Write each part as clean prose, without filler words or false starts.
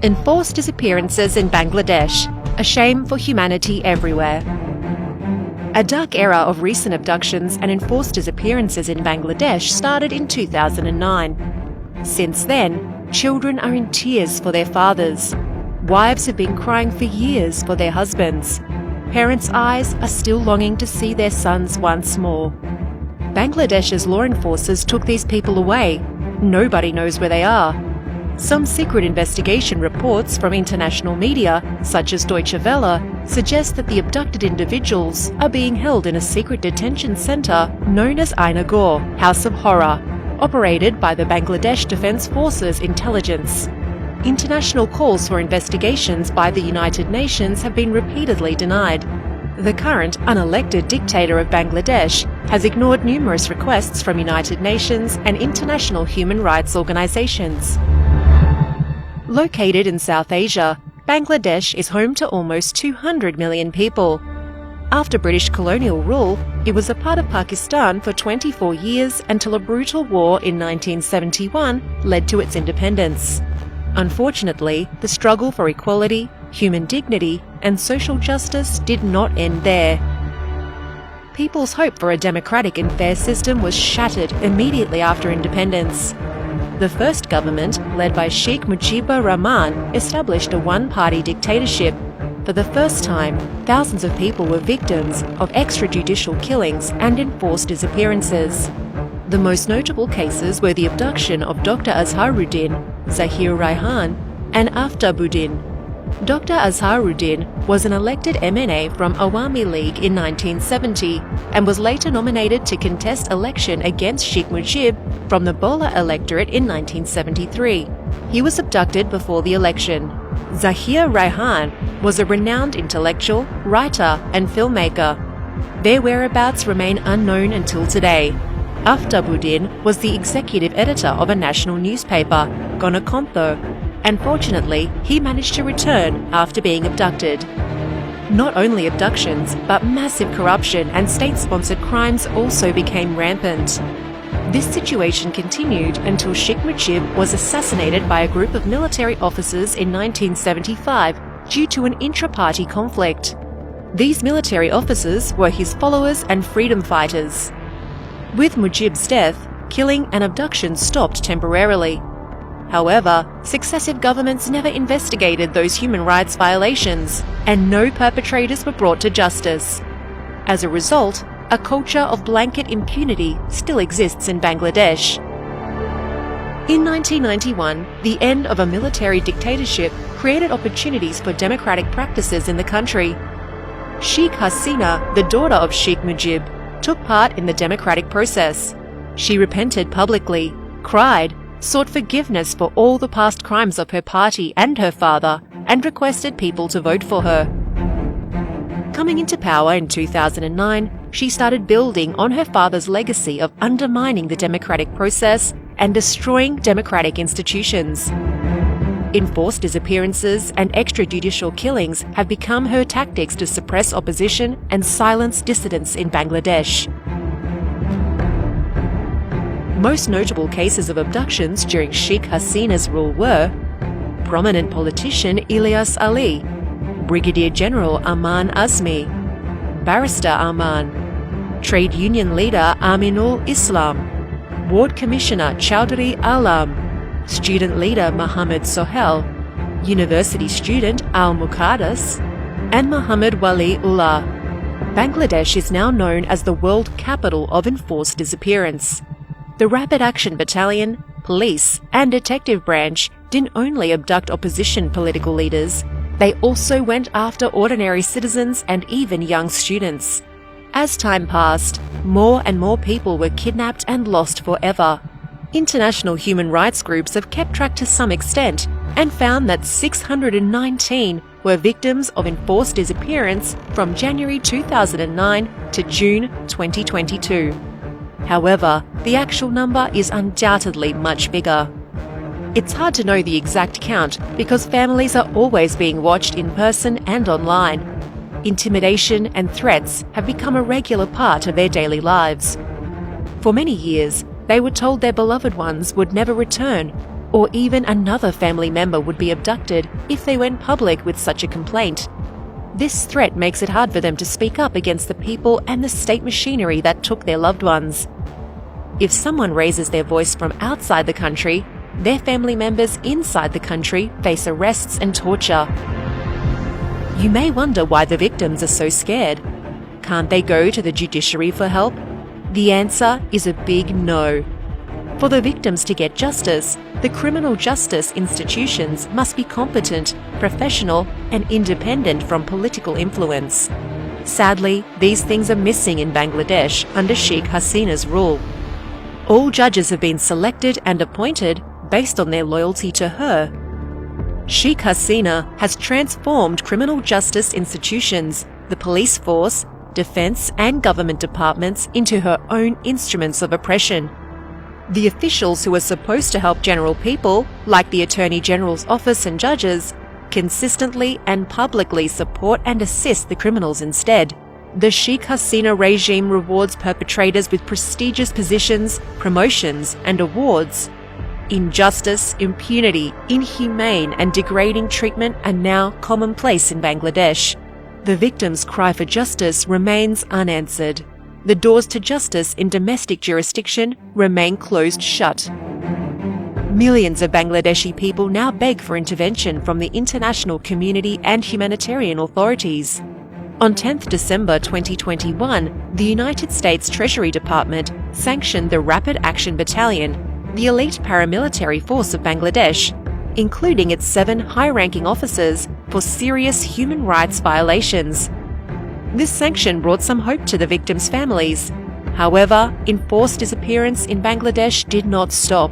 Enforced disappearances in Bangladesh, a shame for humanity everywhere. A dark era of recent abductions and enforced disappearances in Bangladesh started in 2009. Since then, children are in tears for their fathers. Wives have been crying for years for their husbands. Parents' eyes are still longing to see their sons once more. Bangladesh's law enforcers took these people away. Nobody knows where they are. Some secret investigation reports from international media, such as Deutsche Welle, suggest that the abducted individuals are being held in a secret detention centre known as Aina Ghor, House of Horror, operated by the Bangladesh Defence Forces Intelligence. International calls for investigations by the United Nations have been repeatedly denied. The current unelected dictator of Bangladesh has ignored numerous requests from United Nations and international human rights organisations. Located in South Asia, Bangladesh is home to almost 200 million people. After British colonial rule, it was a part of Pakistan for 24 years until a brutal war in 1971 led to its independence. Unfortunately, the struggle for equality, human dignity, and social justice did not end there. People's hope for a democratic and fair system was shattered immediately after independence. The first government, led by Sheikh Mujib Rahman, established a one-party dictatorship. For the first time, thousands of people were victims of extrajudicial killings and enforced disappearances. The most notable cases were the abduction of Dr. Azharuddin, Zahir Raihan, and Aftabuddin. Dr. Azharuddin was an elected MNA from Awami League in 1970 and was later nominated to contest election against Sheikh Mujib from the Bola electorate in 1973. He was abducted before the election. Zahir Raihan was a renowned intellectual, writer and filmmaker. Their whereabouts remain unknown until today. Aftabuddin was the executive editor of a national newspaper, Gonakontho, and fortunately, he managed to return after being abducted. Not only abductions, but massive corruption and state-sponsored crimes also became rampant. This situation continued until Sheikh Mujib was assassinated by a group of military officers in 1975 due to an intra-party conflict. These military officers were his followers and freedom fighters. With Mujib's death, killing and abduction stopped temporarily. However, successive governments never investigated those human rights violations, and no perpetrators were brought to justice. As a result, a culture of blanket impunity still exists in Bangladesh. In 1991, the end of a military dictatorship created opportunities for democratic practices in the country. Sheikh Hasina, the daughter of Sheikh Mujib, took part in the democratic process. She repented publicly, cried, sought forgiveness for all the past crimes of her party and her father, and requested people to vote for her. Coming into power in 2009, she started building on her father's legacy of undermining the democratic process and destroying democratic institutions. Enforced disappearances and extrajudicial killings have become her tactics to suppress opposition and silence dissidents in Bangladesh. Most notable cases of abductions during Sheikh Hasina's rule were prominent politician Ilyas Ali, Brigadier General Aman Azmi, Barrister Aman, Trade Union leader Aminul Islam, Ward Commissioner Chowdhury Alam, student leader Muhammad Sohail, university student Al-Muqaddas, and Muhammad Wali Ullah. Bangladesh is now known as the world capital of enforced disappearance. The Rapid Action Battalion, police, and detective branch didn't only abduct opposition political leaders, they also went after ordinary citizens and even young students. As time passed, more and more people were kidnapped and lost forever. International human rights groups have kept track to some extent and found that 619 were victims of enforced disappearance from January 2009 to June 2022. However, the actual number is undoubtedly much bigger. It's hard to know the exact count because families are always being watched in person and online. Intimidation and threats have become a regular part of their daily lives. For many years, they were told their beloved ones would never return, or even another family member would be abducted if they went public with such a complaint. This threat makes it hard for them to speak up against the people and the state machinery that took their loved ones. If someone raises their voice from outside the country, their family members inside the country face arrests and torture. You may wonder why the victims are so scared. Can't they go to the judiciary for help? The answer is a big no. For the victims to get justice, the criminal justice institutions must be competent, professional, and independent from political influence. Sadly, these things are missing in Bangladesh under Sheikh Hasina's rule. All judges have been selected and appointed based on their loyalty to her. Sheikh Hasina has transformed criminal justice institutions, the police force, defence and government departments into her own instruments of oppression. The officials who are supposed to help general people, like the Attorney General's office and judges, consistently and publicly support and assist the criminals instead. The Sheikh Hasina regime rewards perpetrators with prestigious positions, promotions and awards. Injustice, impunity, inhumane and degrading treatment are now commonplace in Bangladesh. The victims' cry for justice remains unanswered. The doors to justice in domestic jurisdiction remain closed shut. Millions of Bangladeshi people now beg for intervention from the international community and humanitarian authorities. On 10th December 2021, the United States Treasury Department sanctioned the Rapid Action Battalion, the elite paramilitary force of Bangladesh, including its 7 high-ranking officers, for serious human rights violations. This sanction brought some hope to the victims' families. However, enforced disappearance in Bangladesh did not stop,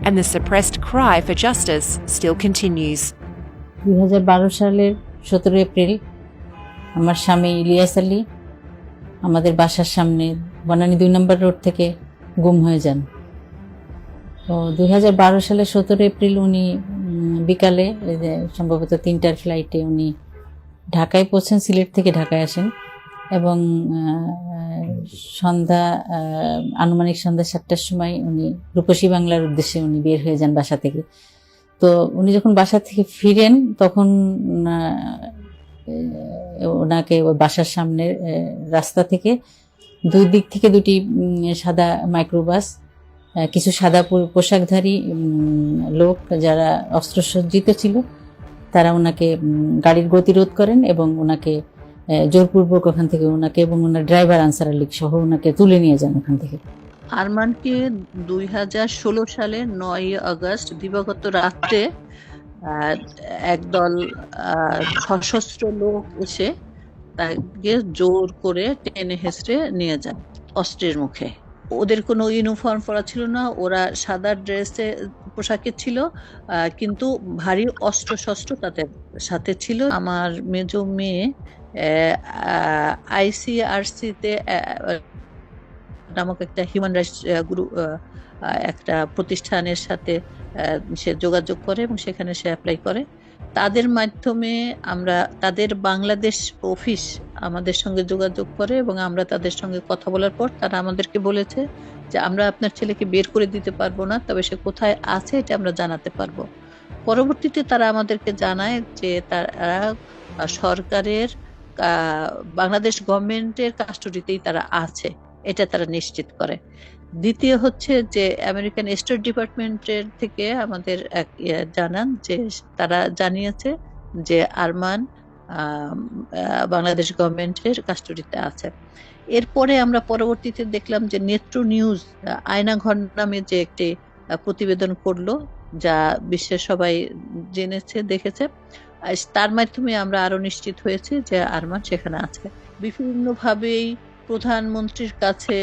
and the suppressed cry for justice still continues. 2012 সালের 17 April আমার স্বামী ইলিয়াস আলী আমাদের বাসার সামনে বনানী 2 নম্বর road থেকে গুম হয়ে যান। তো 2012 সালের 17 এপ্রিল উনি বিকালে সম্ভবত 3টার ফ্লাইটে উনি ঢাকায় পৌঁছেন, সিলেট থেকে ঢাকায় আসেন এবং আনুমানিক সন্ধ্যা 7টার সময় উনি রূপসী বাংলার উদ্দেশ্যে উনি বের হয়ে যান বাসা থেকে। তো উনি যখন বাসা থেকে ফিরেন তখন ওনাকে বাসার সামনে রাস্তা থেকে 2 দিক থেকে 2টি সাদা মাইক্রোবাস, কিছু সাদা পোশাকধারী লোক যারা অস্ত্রসজ্জিত ছিল তারা ওনাকে গাড়ির গতিরোধ করেন এবং ওনাকে জোরপূর্বক ওখান থেকে ওনাকে এবং ওনার ড্রাইভার আনসার আলী সহ ওনাকে তুলে নিয়ে যান ওখান থেকে। আরমানকে 2016 সালে 9 আগস্ট দিবাগত রাতে একদল সশস্ত্র লোক এসে তাকে জোর করে টেনে হেঁচড়ে নিয়ে যান অস্ত্রের মুখে। ওদের কোনো ইউনিফর্ম পরা ছিল না, ওরা সাদা ড্রেসে পোশাকে ছিল, কিন্তু ভারী অস্ত্র শস্ত্র তাদের সাথে ছিল। আমার মেজো মেয়ে ICRC-তে নামক একটা হিউম্যান রাইটস গ্রুপ একটা প্রতিষ্ঠানের সাথে সে যোগাযোগ করে এবং সেখানে সে অ্যাপ্লাই করে। তাদের মাধ্যমে আমরা তাদের বাংলাদেশ অফিস আমাদের সঙ্গে যোগাযোগ করে এবং আমরা তাদের সঙ্গে কথা বলার পর তারা আমাদেরকে বলেছে যে আমরা আপনার ছেলেকে বের করে দিতে পারবো না, তবে সে কোথায় আছে এটা আমরা জানাতে পারবো। পরবর্তীতে তারা আমাদেরকে জানায় যে তারা সরকারের বাংলাদেশ গভর্নমেন্টের কাস্টডিতেই তারা আছে, এটা তারা নিশ্চিত করে। দ্বিতীয় হচ্ছে যে আমেরিকান স্টেট ডিপার্টমেন্টের থেকে আমাদের জানান যে তারা জানিয়েছে যে আরমান বাংলাদেশ গভর্নমেন্টের কাস্টডিতে আছে। এরপরে আমরা পরবর্তীতে দেখলাম যে নেত্র নিউজ আয়নাঘর নামে যে একটি প্রতিবেদন করলো, যা বিশ্বের সবাই জেনেছে দেখেছে। তার মাধ্যমে আমরা আরো নিশ্চিত হয়েছি যে আরমান সেখানে আছে। বিভিন্নভাবেই প্রধানমন্ত্রীর কাছে,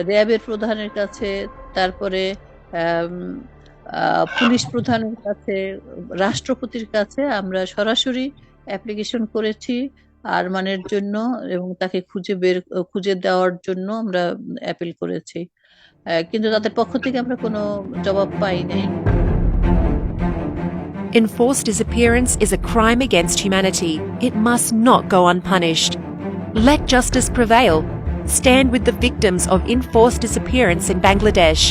র্যাবের প্রধানের কাছে, তারপরে পুলিশ প্রধানের কাছে, রাষ্ট্রপতির কাছে আমরা সরাসরি অ্যাপ্লিকেশন করেছি আরমানের জন্য এবং তাকে খুঁজে দেওয়ার জন্য আমরা অ্যাপিল করেছি, কিন্তু তাদের পক্ষ থেকে আমরা কোনো জবাব পাই নাই। Enforced disappearance is a crime against humanity. It must not go unpunished. Let justice prevail. Stand with the victims of enforced disappearance in Bangladesh.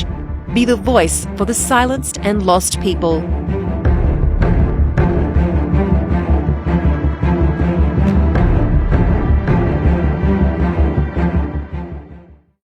Be the voice for the silenced and lost people.